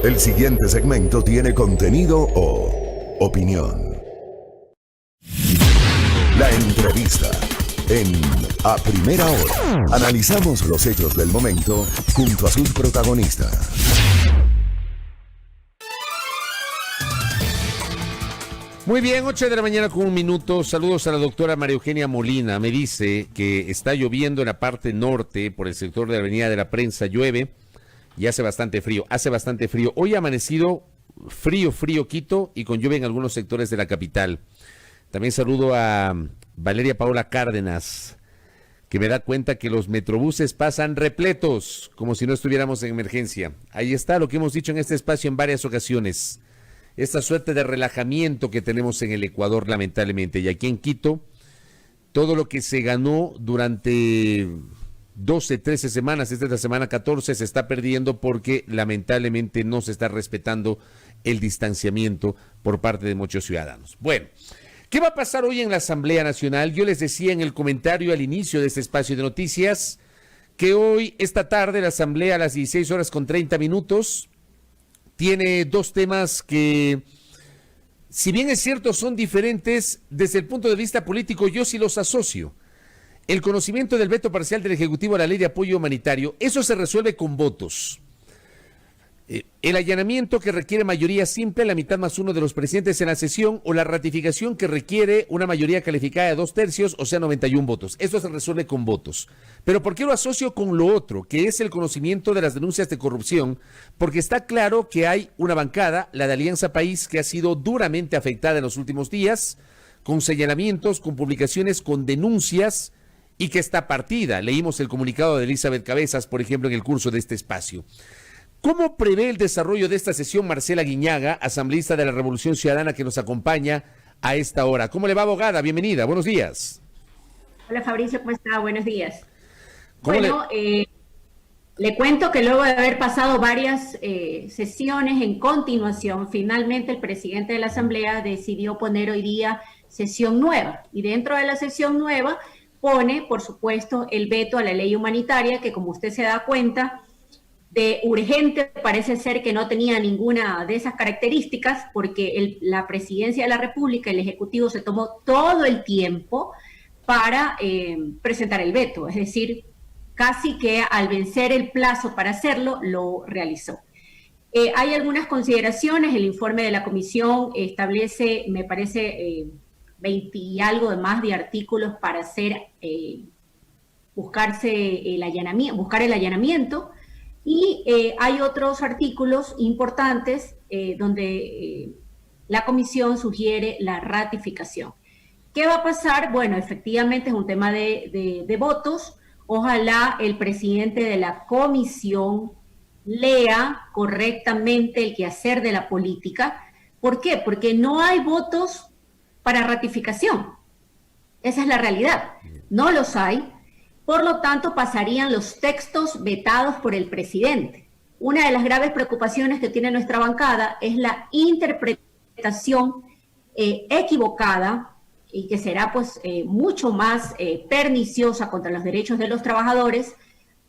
El siguiente segmento tiene contenido o opinión. La entrevista en A Primera Hora. Analizamos los hechos del momento junto a sus protagonistas. Muy bien, 8 de la mañana con 1 minuto. Saludos a la doctora María Eugenia Molina. Me dice que está lloviendo en la parte norte, por el sector de la Avenida de la Prensa. Llueve y hace bastante frío. Hoy ha amanecido frío Quito y con lluvia en algunos sectores de la capital. También saludo a Valeria Paola Cárdenas, que me da cuenta que los metrobuses pasan repletos, como si no estuviéramos en emergencia. Ahí está lo que hemos dicho en este espacio en varias ocasiones. Esta suerte de relajamiento que tenemos en el Ecuador, lamentablemente. Y aquí en Quito, todo lo que se ganó durante 12, 13 semanas, esta es la semana 14, se está perdiendo porque lamentablemente no se está respetando el distanciamiento por parte de muchos ciudadanos. Bueno, ¿qué va a pasar hoy en la Asamblea Nacional? Yo les decía en el comentario al inicio de este espacio de noticias que hoy, esta tarde, la Asamblea a las 16:30 tiene dos temas que, si bien es cierto, son diferentes desde el punto de vista político, yo sí los asocio. El conocimiento del veto parcial del Ejecutivo a la Ley de Apoyo Humanitario, eso se resuelve con votos. El allanamiento que requiere mayoría simple, la mitad más uno de los presidentes en la sesión, o la ratificación que requiere una mayoría calificada de 2/3, o sea, 91 votos. Eso se resuelve con votos. Pero ¿por qué lo asocio con lo otro, que es el conocimiento de las denuncias de corrupción? Porque está claro que hay una bancada, la de Alianza País, que ha sido duramente afectada en los últimos días, con señalamientos, con publicaciones, con denuncias, y que está partida. Leímos el comunicado de Elizabeth Cabezas, por ejemplo, en el curso de este espacio. ¿Cómo prevé el desarrollo de esta sesión Marcela Guiñaga, asambleísta de la Revolución Ciudadana que nos acompaña a esta hora? ¿Cómo le va, abogada? Bienvenida, buenos días. Hola Fabricio, ¿cómo está? Buenos días. Bueno, le cuento que luego de haber pasado varias sesiones en continuación, finalmente el presidente de la Asamblea decidió poner hoy día sesión nueva. Y dentro de la sesión nueva pone, por supuesto, el veto a la ley humanitaria, que como usted se da cuenta, de urgente parece ser que no tenía ninguna de esas características, porque la Presidencia de la República, el Ejecutivo, se tomó todo el tiempo para presentar el veto, es decir, casi que al vencer el plazo para hacerlo, lo realizó. Hay algunas consideraciones, el informe de la comisión establece, me parece, 20 y algo de más de artículos para hacer, buscar el allanamiento, y hay otros artículos importantes donde la comisión sugiere la ratificación. ¿Qué va a pasar? Bueno, efectivamente es un tema de votos. Ojalá el presidente de la comisión lea correctamente el quehacer de la política. ¿Por qué? Porque no hay votos para ratificación. Esa es la realidad. No los hay. Por lo tanto, pasarían los textos vetados por el presidente. Una de las graves preocupaciones que tiene nuestra bancada es la interpretación equivocada y que será pues mucho más perniciosa contra los derechos de los trabajadores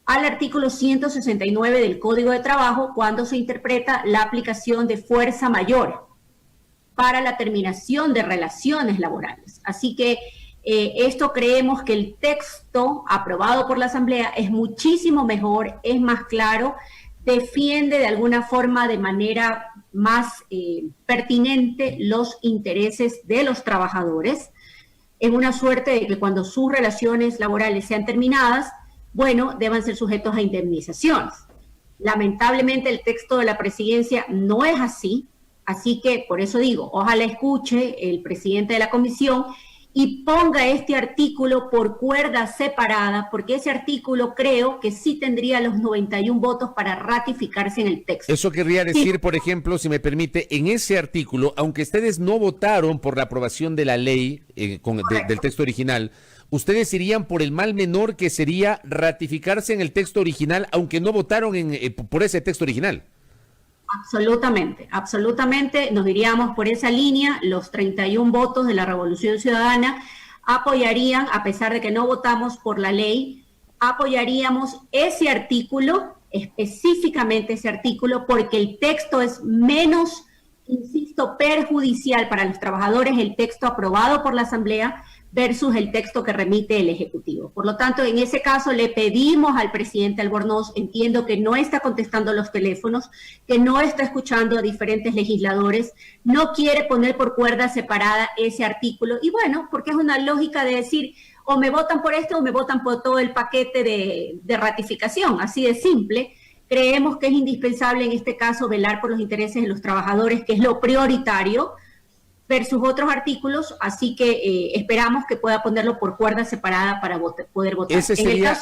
al artículo 169 del Código de Trabajo, cuando se interpreta la aplicación de fuerza mayor para la terminación de relaciones laborales. Así que esto creemos que el texto aprobado por la Asamblea es muchísimo mejor, es más claro, defiende de alguna forma de manera más pertinente los intereses de los trabajadores, en una suerte de que cuando sus relaciones laborales sean terminadas, bueno, deban ser sujetos a indemnizaciones. Lamentablemente el texto de la presidencia no es así, así que por eso digo, ojalá escuche el presidente de la comisión y ponga este artículo por cuerda separada, porque ese artículo creo que sí tendría los 91 votos para ratificarse en el texto. Eso querría decir, por ejemplo, si me permite, en ese artículo, aunque ustedes no votaron por la aprobación de la ley del texto original, ustedes irían por el mal menor, que sería ratificarse en el texto original, aunque no votaron por ese texto original. Absolutamente, absolutamente, nos iríamos por esa línea. Los 31 votos de la Revolución Ciudadana apoyarían, a pesar de que no votamos por la ley, apoyaríamos ese artículo específicamente ese artículo porque el texto es menos, insisto, perjudicial para los trabajadores, el texto aprobado por la Asamblea versus el texto que remite el Ejecutivo. Por lo tanto, en ese caso le pedimos al presidente Albornoz, entiendo que no está contestando los teléfonos, que no está escuchando a diferentes legisladores, no quiere poner por cuerda separada ese artículo, y bueno, porque es una lógica de decir, o me votan por esto o me votan por todo el paquete de ratificación, así de simple. Creemos que es indispensable en este caso velar por los intereses de los trabajadores, que es lo prioritario, versus otros artículos, así que esperamos que pueda ponerlo por cuerda separada para poder votar. Ese sería,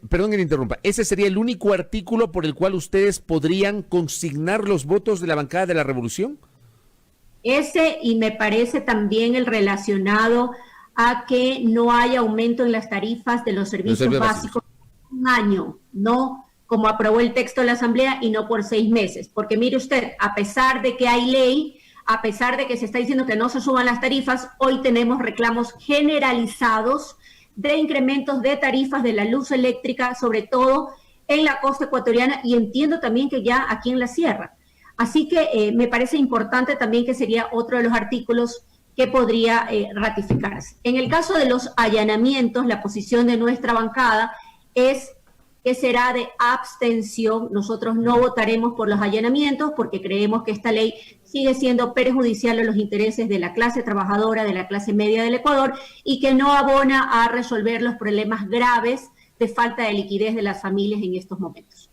perdón que me interrumpa, ese sería el único artículo por el cual ustedes podrían consignar los votos de la bancada de la Revolución. Ese, y me parece también el relacionado a que no haya aumento en las tarifas de los servicios básicos un año, no como aprobó el texto de la Asamblea y no por 6 meses, porque mire usted, a pesar de que hay ley, a pesar de que se está diciendo que no se suban las tarifas, hoy tenemos reclamos generalizados de incrementos de tarifas de la luz eléctrica, sobre todo en la costa ecuatoriana, y entiendo también que ya aquí en la sierra. Así que me parece importante también que sería otro de los artículos que podría ratificarse. En el caso de los allanamientos, la posición de nuestra bancada es que será de abstención. Nosotros no votaremos por los allanamientos porque creemos que esta ley sigue siendo perjudicial a los intereses de la clase trabajadora, de la clase media del Ecuador, y que no abona a resolver los problemas graves de falta de liquidez de las familias en estos momentos.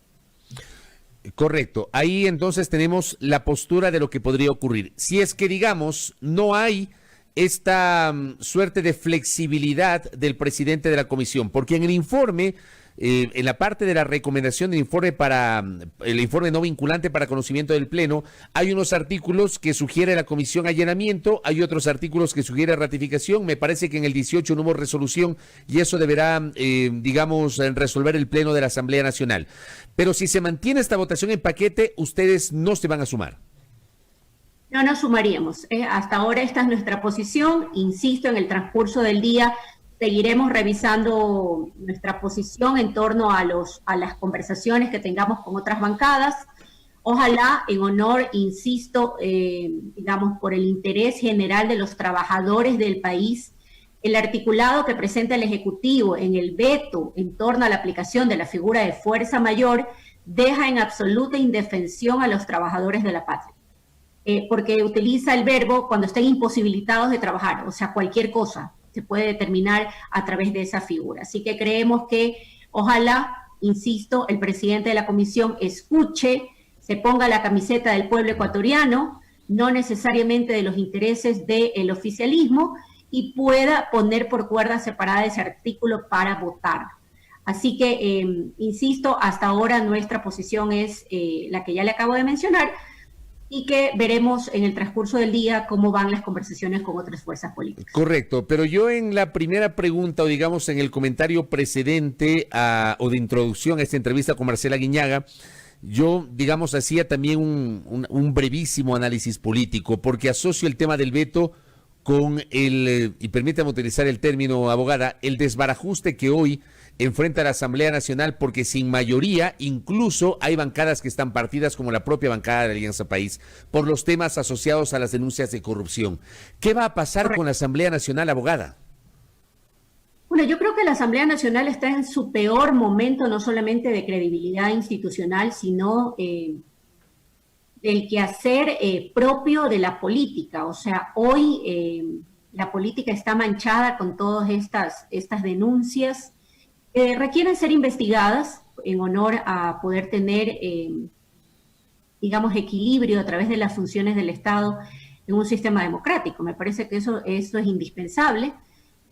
Correcto. Ahí entonces tenemos la postura de lo que podría ocurrir. Si es que, digamos, no hay esta suerte de flexibilidad del presidente de la comisión, porque en el informe, en la parte de la recomendación del informe el informe no vinculante para conocimiento del Pleno, hay unos artículos que sugiere la comisión allanamiento, hay otros artículos que sugiere ratificación. Me parece que en el 18 no hubo resolución y eso deberá, resolver el Pleno de la Asamblea Nacional. Pero si se mantiene esta votación en paquete, ustedes no se van a sumar. No nos sumaríamos. Hasta ahora esta es nuestra posición. Insisto, en el transcurso del día seguiremos revisando nuestra posición en torno a las conversaciones que tengamos con otras bancadas. Ojalá, en honor, insisto, por el interés general de los trabajadores del país, el articulado que presenta el Ejecutivo en el veto en torno a la aplicación de la figura de fuerza mayor deja en absoluta indefensión a los trabajadores de la patria. Porque utiliza el verbo cuando estén imposibilitados de trabajar, o sea, cualquier cosa se puede determinar a través de esa figura. Así que creemos que, ojalá, insisto, el presidente de la comisión escuche, se ponga la camiseta del pueblo ecuatoriano, no necesariamente de los intereses del oficialismo, y pueda poner por cuerda separada ese artículo para votar. Así que, insisto, hasta ahora nuestra posición es la que ya le acabo de mencionar, y que veremos en el transcurso del día cómo van las conversaciones con otras fuerzas políticas. Correcto, pero yo en la primera pregunta, o digamos en el comentario precedente o de introducción a esta entrevista con Marcela Guiñaga, yo, digamos, hacía también un brevísimo análisis político, porque asocio el tema del veto con y permítame utilizar el término, abogada, el desbarajuste que hoy enfrenta la Asamblea Nacional, porque sin mayoría incluso hay bancadas que están partidas, como la propia bancada de la Alianza País, por los temas asociados a las denuncias de corrupción. ¿Qué va a pasar con la Asamblea Nacional, abogada? Bueno, yo creo que la Asamblea Nacional está en su peor momento, no solamente de credibilidad institucional, sino del quehacer propio de la política. O sea, hoy la política está manchada con todas estas denuncias. Requieren ser investigadas en honor a poder tener, equilibrio a través de las funciones del Estado en un sistema democrático. Me parece que eso es indispensable.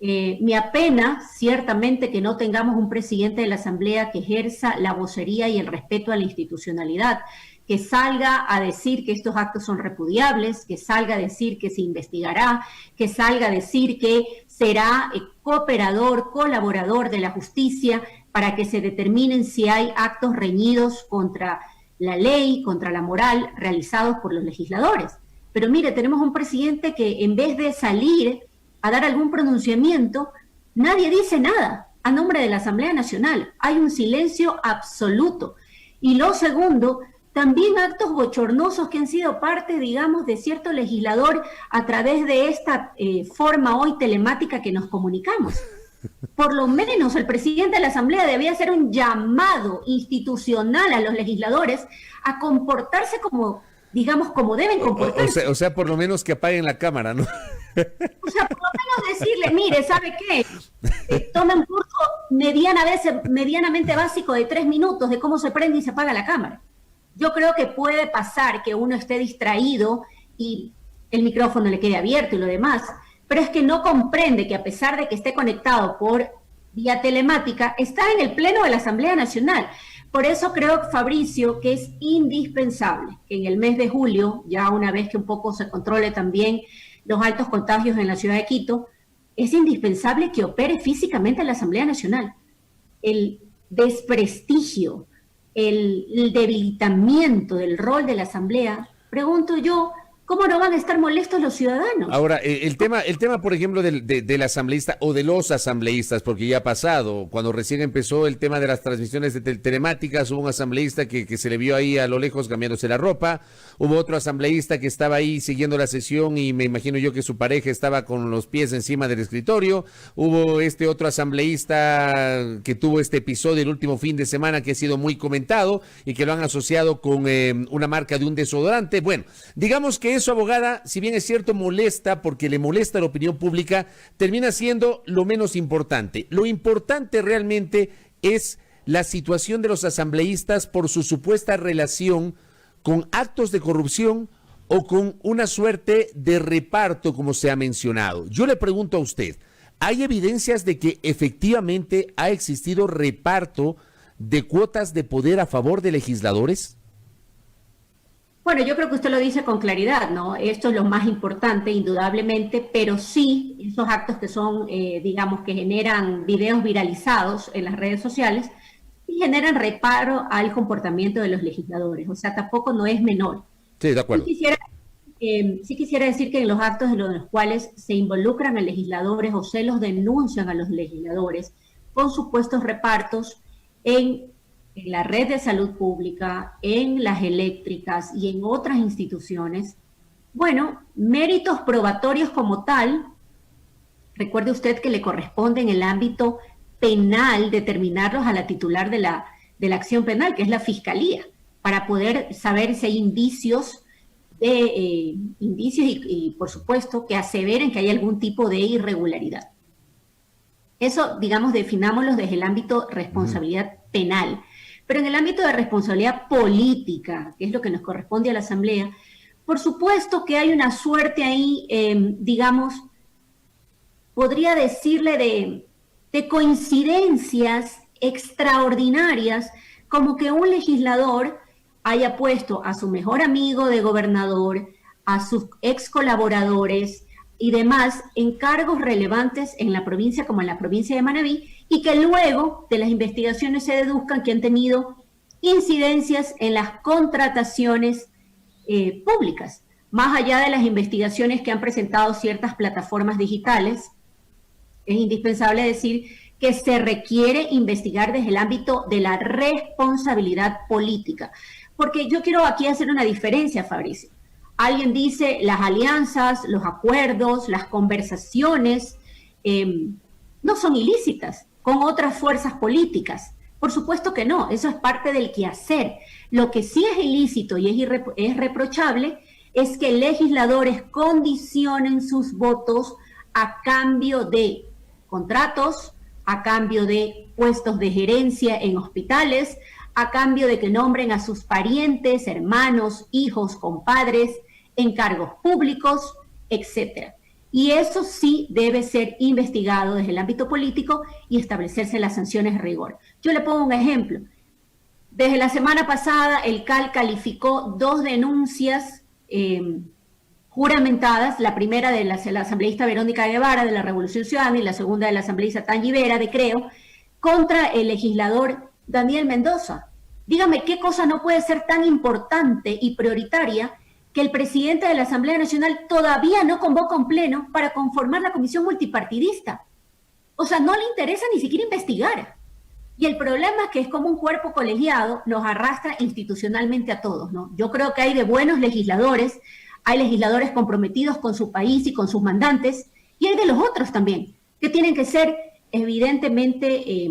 Me apena ciertamente que no tengamos un presidente de la Asamblea que ejerza la vocería y el respeto a la institucionalidad, que salga a decir que estos actos son repudiables, que salga a decir que se investigará, que salga a decir que será cooperador, colaborador de la justicia para que se determinen si hay actos reñidos contra la ley, contra la moral, realizados por los legisladores. Pero mire, tenemos un presidente que en vez de salir a dar algún pronunciamiento, nadie dice nada. a nombre de la Asamblea Nacional. Hay un silencio absoluto. Y lo segundo, también actos bochornosos que han sido parte, digamos, de cierto legislador a través de esta forma hoy telemática que nos comunicamos. Por lo menos el presidente de la Asamblea debía hacer un llamado institucional a los legisladores a comportarse como, digamos, como deben comportarse. O sea, por lo menos que apaguen la cámara, ¿no? O sea, por lo menos decirle, mire, ¿sabe qué? Tome un curso medianamente básico de 3 minutos de cómo se prende y se apaga la cámara. Yo creo que puede pasar que uno esté distraído y el micrófono le quede abierto y lo demás, pero es que no comprende que a pesar de que esté conectado por vía telemática, está en el Pleno de la Asamblea Nacional. Por eso creo, Fabricio, que es indispensable que en el mes de julio, ya una vez que un poco se controle también los altos contagios en la ciudad de Quito, es indispensable que opere físicamente la Asamblea Nacional. El desprestigio, el debilitamiento del rol de la Asamblea, pregunto yo, ¿cómo no van a estar molestos los ciudadanos? Ahora, el tema, por ejemplo, del asambleísta o de los asambleístas, porque ya ha pasado, cuando recién empezó el tema de las transmisiones de telemáticas, hubo un asambleísta que se le vio ahí a lo lejos cambiándose la ropa, hubo otro asambleísta que estaba ahí siguiendo la sesión y me imagino yo que su pareja estaba con los pies encima del escritorio, hubo este otro asambleísta que tuvo este episodio el último fin de semana que ha sido muy comentado y que lo han asociado con una marca de un desodorante. Bueno, digamos que eso, abogada, si bien es cierto, molesta porque le molesta a la opinión pública, termina siendo lo menos importante. Lo importante realmente es la situación de los asambleístas por su supuesta relación con actos de corrupción o con una suerte de reparto, como se ha mencionado. Yo le pregunto a usted, ¿hay evidencias de que efectivamente ha existido reparto de cuotas de poder a favor de legisladores? Bueno, yo creo que usted lo dice con claridad, ¿no? Esto es lo más importante, indudablemente, pero sí, esos actos que son, digamos, que generan videos viralizados en las redes sociales y generan reparo al comportamiento de los legisladores. O sea, tampoco no es menor. Sí, de acuerdo. Sí quisiera decir que en los actos en los cuales se involucran a legisladores o se los denuncian a los legisladores con supuestos repartos en la red de salud pública, en las eléctricas y en otras instituciones, bueno, méritos probatorios como tal, recuerde usted que le corresponde en el ámbito penal determinarlos a la titular de la acción penal, que es la Fiscalía, para poder saber si hay indicios y por supuesto, que aseveren que hay algún tipo de irregularidad. Eso, digamos, definámoslo desde el ámbito responsabilidad penal. Pero en el ámbito de responsabilidad política, que es lo que nos corresponde a la Asamblea, por supuesto que hay una suerte ahí, digamos, podría decirle de coincidencias extraordinarias, como que un legislador haya puesto a su mejor amigo de gobernador, a sus ex colaboradores y demás en cargos relevantes en la provincia como en la provincia de Manabí, y que luego de las investigaciones se deduzcan que han tenido incidencias en las contrataciones públicas, más allá de las investigaciones que han presentado ciertas plataformas digitales. Es indispensable decir que se requiere investigar desde el ámbito de la responsabilidad política, porque yo quiero aquí hacer una diferencia, Fabricio. Alguien dice las alianzas, los acuerdos, las conversaciones no son ilícitas con otras fuerzas políticas. Por supuesto que no, eso es parte del quehacer. Lo que sí es ilícito y es reprochable es que legisladores condicionen sus votos a cambio de contratos, a cambio de puestos de gerencia en hospitales, a cambio de que nombren a sus parientes, hermanos, hijos, compadres, en cargos públicos, etcétera. Y eso sí debe ser investigado desde el ámbito político y establecerse las sanciones de rigor. Yo le pongo un ejemplo. Desde la semana pasada, el CAL calificó 2 denuncias juramentadas, la primera de la asambleísta Verónica Guevara de la Revolución Ciudadana y la segunda de la asambleísta Tangi Vera de Creo, contra el legislador Daniel Mendoza. Dígame, ¿qué cosa no puede ser tan importante y prioritaria que el presidente de la Asamblea Nacional todavía no convoca un pleno para conformar la comisión multipartidista? O sea, no le interesa ni siquiera investigar. Y el problema es que es como un cuerpo colegiado, nos arrastra institucionalmente a todos, ¿no? Yo creo que hay de buenos legisladores, hay legisladores comprometidos con su país y con sus mandantes, y hay de los otros también, que tienen que ser evidentemente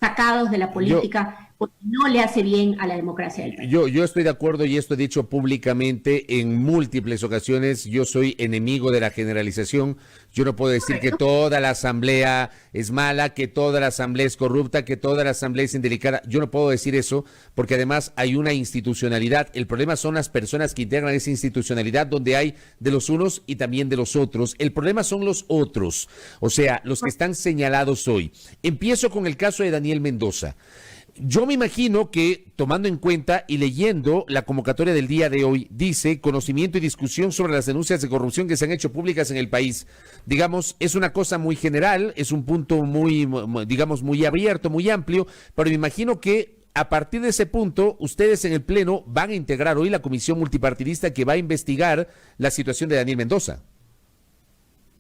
sacados de la política, porque no le hace bien a la democracia del país. Yo estoy de acuerdo y esto he dicho públicamente en múltiples ocasiones. Yo soy enemigo de la generalización. Yo no puedo decir que toda la asamblea es mala, que toda la asamblea es corrupta, que toda la asamblea es indelicada. Yo no puedo decir eso porque además hay una institucionalidad. El problema son las personas que integran esa institucionalidad donde hay de los unos y también de los otros. El problema son los otros, o sea, los que están señalados hoy. Empiezo con el caso de Daniel Mendoza. Yo me imagino que, tomando en cuenta y leyendo la convocatoria del día de hoy, dice conocimiento y discusión sobre las denuncias de corrupción que se han hecho públicas en el país. Digamos, es una cosa muy general, es un punto muy, digamos, muy abierto, muy amplio, pero me imagino que a partir de ese punto, ustedes en el Pleno van a integrar hoy la comisión multipartidista que va a investigar la situación de Daniel Mendoza.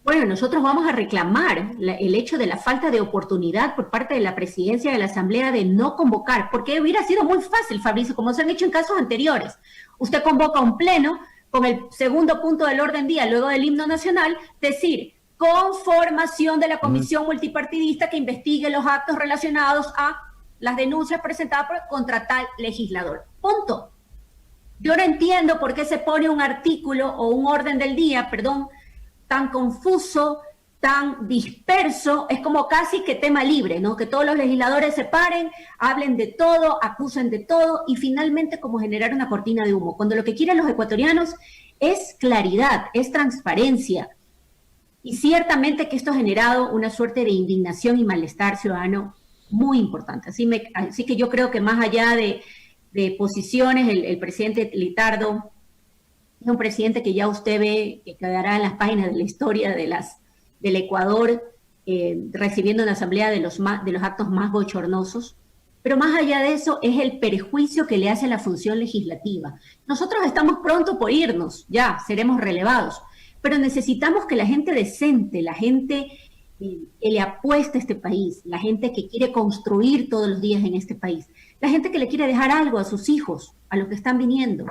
Bueno, nosotros vamos a reclamar el hecho de la falta de oportunidad por parte de la presidencia de la Asamblea de no convocar, porque hubiera sido muy fácil, Fabricio, como se han hecho en casos anteriores. Usted convoca un pleno con el segundo punto del orden día, luego del himno nacional, decir, conformación de la comisión multipartidista que investigue los actos relacionados a las denuncias presentadas contra tal legislador. Punto. Yo no entiendo por qué se pone un artículo o un orden del día, tan confuso, tan disperso, es como casi que tema libre, ¿no? Que todos los legisladores se paren, hablen de todo, acusen de todo y finalmente como generar una cortina de humo, cuando lo que quieren los ecuatorianos es claridad, es transparencia. Y ciertamente que esto ha generado una suerte de indignación y malestar ciudadano muy importante. Así que yo creo que más allá de posiciones, el presidente Litardo es un presidente que ya usted ve que quedará en las páginas de la historia del Ecuador, recibiendo en la asamblea de los actos más bochornosos. Pero más allá de eso es el perjuicio que le hace a la función legislativa. Nosotros estamos pronto por irnos, ya seremos relevados, pero necesitamos que la gente decente, la gente que le apuesta a este país, la gente que quiere construir todos los días en este país, la gente que le quiere dejar algo a sus hijos, a los que están viniendo,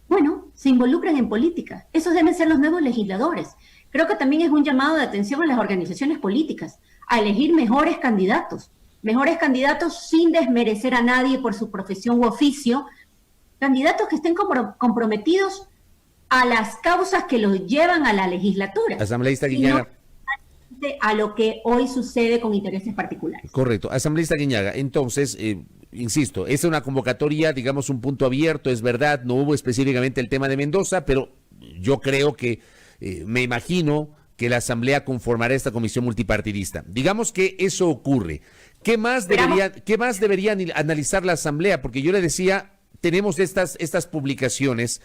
bueno, se involucran en política. Esos deben ser los nuevos legisladores. Creo que también es un llamado de atención a las organizaciones políticas, a elegir mejores candidatos sin desmerecer a nadie por su profesión u oficio, candidatos que estén comprometidos a las causas que los llevan a la legislatura. Asambleísta Guiñaga. A lo que hoy sucede con intereses particulares. Correcto. Asambleísta Guiñaga, entonces, insisto, es una convocatoria, digamos, un punto abierto, es verdad, no hubo específicamente el tema de Mendoza, pero yo creo que, me imagino que la Asamblea conformará esta comisión multipartidista. Digamos que eso ocurre. ¿Qué más debería analizar la Asamblea? Porque yo le decía, tenemos estas publicaciones.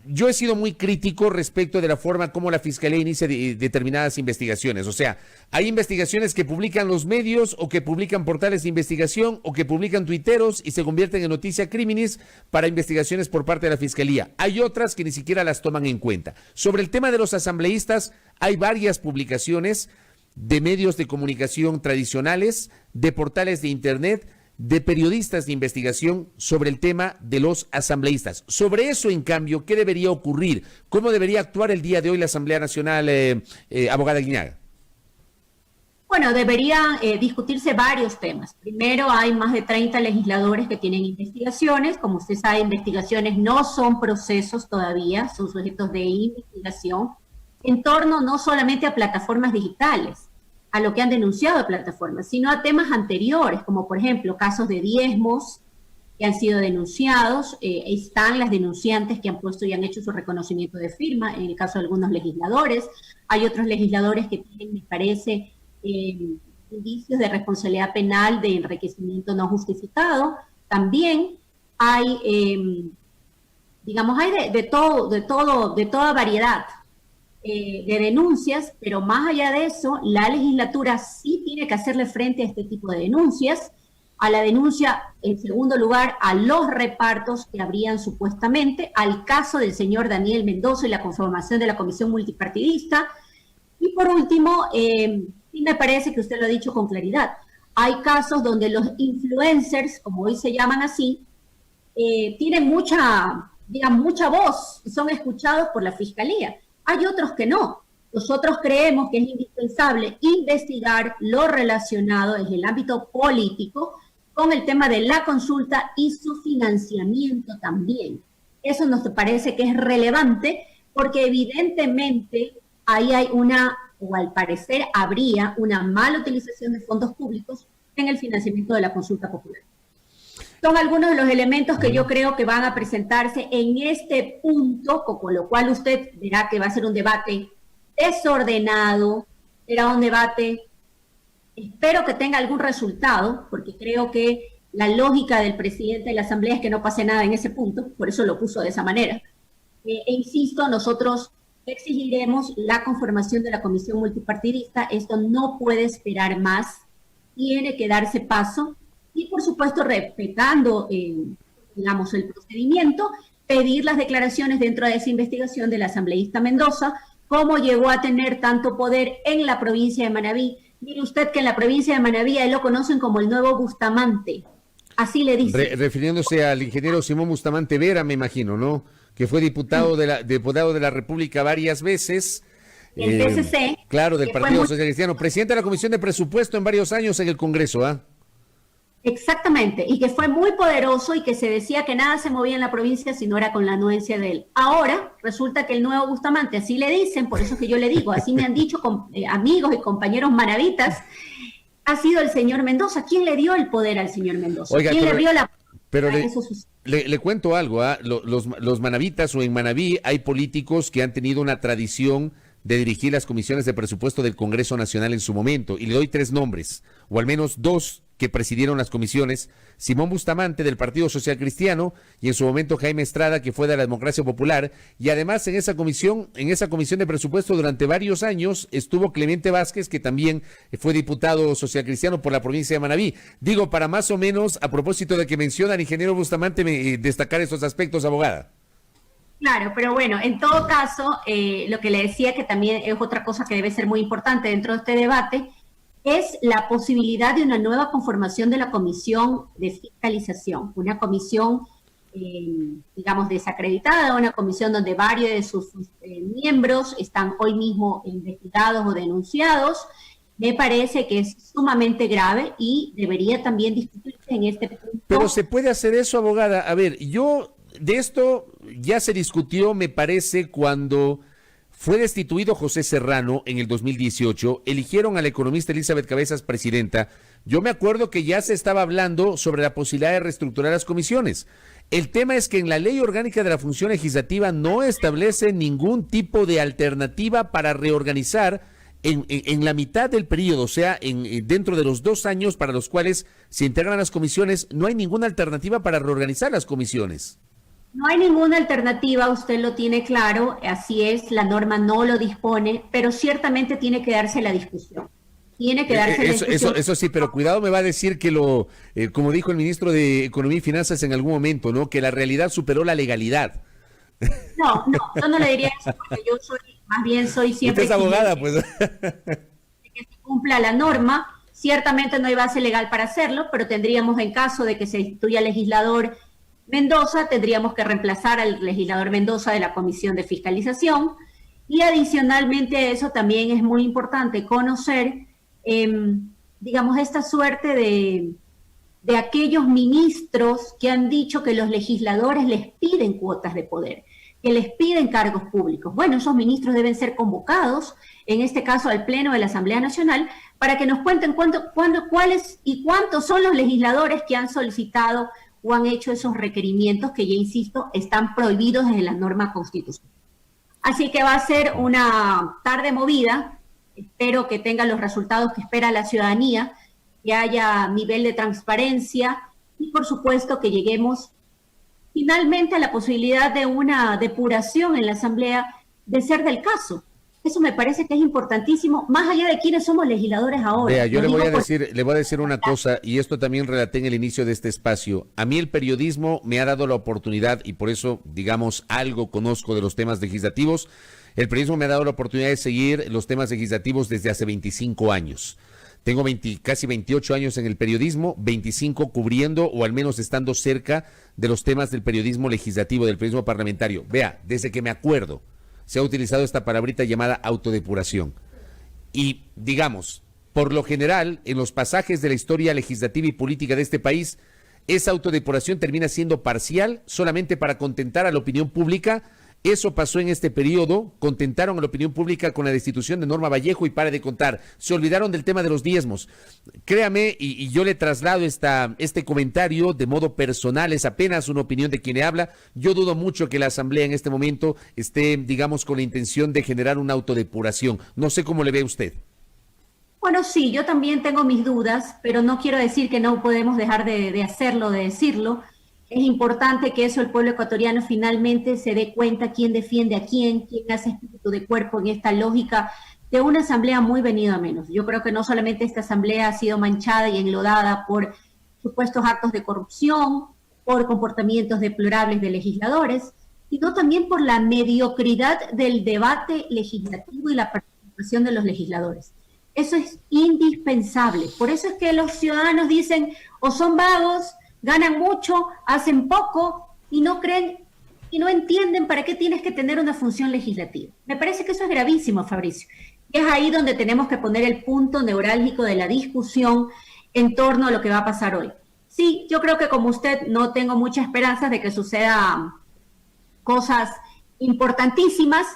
Yo he sido muy crítico respecto de la forma como la Fiscalía inicia determinadas investigaciones. O sea, hay investigaciones que publican los medios o que publican portales de investigación o que publican tuiteros y se convierten en noticia criminis para investigaciones por parte de la Fiscalía. Hay otras que ni siquiera las toman en cuenta. Sobre el tema de los asambleístas, hay varias publicaciones de medios de comunicación tradicionales, de portales de internet, de periodistas de investigación sobre el tema de los asambleístas. Sobre eso, en cambio, ¿qué debería ocurrir? ¿Cómo debería actuar el día de hoy la Asamblea Nacional, abogada Guiñaga? Bueno, debería discutirse varios temas. Primero, hay más de 30 legisladores que tienen investigaciones. Como usted sabe, investigaciones no son procesos todavía, son sujetos de investigación en torno no solamente a plataformas digitales, a lo que han denunciado a plataformas, sino a temas anteriores, como por ejemplo casos de diezmos que han sido denunciados. Están las denunciantes que han puesto y han hecho su reconocimiento de firma, en el caso de algunos legisladores. Hay otros legisladores que tienen, me parece, indicios de responsabilidad penal de enriquecimiento no justificado. También hay, hay de toda variedad de denuncias, pero más allá de eso, la legislatura sí tiene que hacerle frente a este tipo de denuncias, a la denuncia, en segundo lugar, a los repartos que habrían supuestamente, al caso del señor Daniel Mendoza y la conformación de la comisión multipartidista, y por último, Y me parece que usted lo ha dicho con claridad. Hay casos donde los influencers, como hoy se llaman así, tienen mucha voz y son escuchados por la Fiscalía. Hay otros que no. Nosotros creemos que es indispensable investigar lo relacionado en el ámbito político con el tema de la consulta y su financiamiento también. Eso nos parece que es relevante porque evidentemente ahí hay o al parecer habría una mala utilización de fondos públicos en el financiamiento de la consulta popular. Son algunos de los elementos que yo creo que van a presentarse en este punto, con lo cual usted verá que va a ser un debate desordenado, será un debate, espero que tenga algún resultado, porque creo que la lógica del presidente de la Asamblea es que no pase nada en ese punto, por eso lo puso de esa manera. Insisto, nosotros exigiremos la conformación de la comisión multipartidista, esto no puede esperar más, tiene que darse paso, y por supuesto respetando, digamos, el procedimiento, pedir las declaraciones dentro de esa investigación del asambleísta Mendoza, cómo llegó a tener tanto poder en la provincia de Manabí. Mire usted que en la provincia de Manabí él lo conocen como el nuevo Bustamante, así le dicen. Refiriéndose al ingeniero Simón Bustamante Vera, me imagino, ¿no? Que fue diputado de la República varias veces. El PSC. Claro, del Partido Social Cristiano. Presidente de la Comisión de Presupuesto en varios años en el Congreso, ¿ah? Exactamente, y que fue muy poderoso y que se decía que nada se movía en la provincia si no era con la anuencia de él. Ahora resulta que el nuevo Bustamante, así le dicen, por eso es que yo le digo, así me han dicho amigos y compañeros manavitas, ha sido el señor Mendoza. ¿Quién le dio el poder al señor Mendoza? Oiga, ¿Quién le abrió la pero le cuento algo, ¿ah? Los manavitas o en Manabí hay políticos que han tenido una tradición de dirigir las comisiones de presupuesto del Congreso Nacional en su momento, y le doy 3 nombres, o al menos 2 que presidieron las comisiones: Simón Bustamante del Partido Social Cristiano y en su momento Jaime Estrada, que fue de la Democracia Popular, y además en esa comisión de presupuesto durante varios años estuvo Clemente Vázquez, que también fue diputado social cristiano por la provincia de Manabí. Digo, para más o menos, a propósito de que menciona al ingeniero Bustamante, destacar esos aspectos, abogada. Claro, pero bueno, en todo caso, lo que le decía que también es otra cosa que debe ser muy importante dentro de este debate, es la posibilidad de una nueva conformación de la comisión de fiscalización, una comisión, digamos, desacreditada, una comisión donde varios de sus miembros están hoy mismo investigados o denunciados. Me parece que es sumamente grave y debería también discutirse en este punto. Pero se puede hacer eso, abogada. A ver, de esto ya se discutió, me parece, cuando fue destituido José Serrano en el 2018, eligieron a la economista Elizabeth Cabezas presidenta. Yo me acuerdo que ya se estaba hablando sobre la posibilidad de reestructurar las comisiones. El tema es que en la Ley Orgánica de la Función Legislativa no establece ningún tipo de alternativa para reorganizar en la mitad del periodo, o sea, dentro de los 2 años para los cuales se integran las comisiones, no hay ninguna alternativa para reorganizar las comisiones. No hay ninguna alternativa, usted lo tiene claro, así es, la norma no lo dispone, pero ciertamente tiene que darse la discusión. Tiene que darse la discusión. Eso sí, pero cuidado, me va a decir que como dijo el ministro de Economía y Finanzas en algún momento, ¿no? Que la realidad superó la legalidad. No, yo no le diría eso, porque yo más bien soy siempre... Usted es abogada, pues. Que se cumpla la norma, ciertamente no hay base legal para hacerlo, pero tendríamos, en caso de que se instituya legislador Mendoza, tendríamos que reemplazar al legislador Mendoza de la Comisión de Fiscalización, y adicionalmente a eso también es muy importante conocer, digamos, esta suerte de aquellos ministros que han dicho que los legisladores les piden cuotas de poder, que les piden cargos públicos. Bueno, esos ministros deben ser convocados, en este caso al Pleno de la Asamblea Nacional, para que nos cuenten cuáles y cuántos son los legisladores que han solicitado o han hecho esos requerimientos que, ya insisto, están prohibidos desde la norma constitucional. Así que va a ser una tarde movida. Espero que tenga los resultados que espera la ciudadanía, que haya nivel de transparencia y, por supuesto, que lleguemos finalmente a la posibilidad de una depuración en la Asamblea de ser del caso. Eso me parece que es importantísimo, más allá de quiénes somos legisladores ahora. Vea, yo le voy a decir una cosa, y esto también relaté en el inicio de este espacio. A mí el periodismo me ha dado la oportunidad, y por eso, digamos, algo conozco de los temas legislativos. El periodismo me ha dado la oportunidad de seguir los temas legislativos desde hace 25 años. Tengo casi 28 años en el periodismo, 25 cubriendo o al menos estando cerca de los temas del periodismo legislativo, del periodismo parlamentario. Vea, desde que me acuerdo, se ha utilizado esta palabrita llamada autodepuración. Y, digamos, por lo general, en los pasajes de la historia legislativa y política de este país, esa autodepuración termina siendo parcial, solamente para contentar a la opinión pública. Eso pasó en este periodo, contentaron a la opinión pública con la destitución de Norma Vallejo y pare de contar. Se olvidaron del tema de los diezmos. Créame, y yo le traslado este comentario de modo personal, es apenas una opinión de quien le habla. Yo dudo mucho que la Asamblea en este momento esté, digamos, con la intención de generar una autodepuración. No sé cómo le ve usted. Bueno, sí, yo también tengo mis dudas, pero no quiero decir que no podemos dejar de hacerlo, de decirlo. Es importante que eso el pueblo ecuatoriano finalmente se dé cuenta quién defiende a quién hace espíritu de cuerpo en esta lógica de una asamblea muy venida a menos. Yo creo que no solamente esta asamblea ha sido manchada y enlodada por supuestos actos de corrupción, por comportamientos deplorables de legisladores, sino también por la mediocridad del debate legislativo y la participación de los legisladores. Eso es indispensable. Por eso es que los ciudadanos dicen o son vagos, ganan mucho, hacen poco y no creen y no entienden para qué tienes que tener una función legislativa. Me parece que eso es gravísimo, Fabricio. Y es ahí donde tenemos que poner el punto neurálgico de la discusión en torno a lo que va a pasar hoy. Sí, yo creo que como usted no tengo muchas esperanzas de que suceda cosas importantísimas,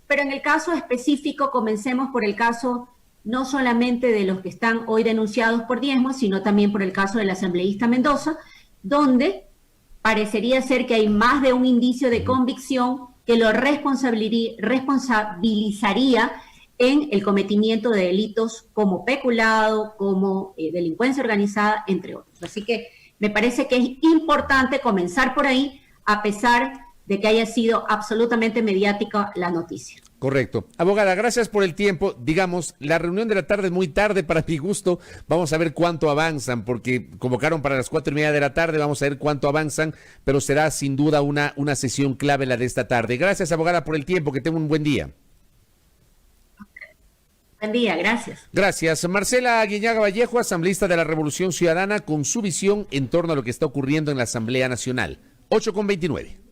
pero en el caso específico comencemos por el caso no solamente de los que están hoy denunciados por diezmos, sino también por el caso del asambleísta Mendoza, donde parecería ser que hay más de un indicio de convicción que lo responsabilizaría en el cometimiento de delitos como peculado, como delincuencia organizada, entre otros. Así que me parece que es importante comenzar por ahí, a pesar de que haya sido absolutamente mediática la noticia. Correcto. Abogada, gracias por el tiempo. Digamos, la reunión de la tarde es muy tarde para mi gusto. Vamos a ver cuánto avanzan, porque convocaron para las 4:30 de la tarde. Vamos a ver cuánto avanzan, pero será sin duda una sesión clave la de esta tarde. Gracias, abogada, por el tiempo. Que tenga un buen día. Buen día, gracias. Gracias. Marcela Aguiñaga Vallejo, asambleísta de la Revolución Ciudadana, con su visión en torno a lo que está ocurriendo en la Asamblea Nacional. 8:29.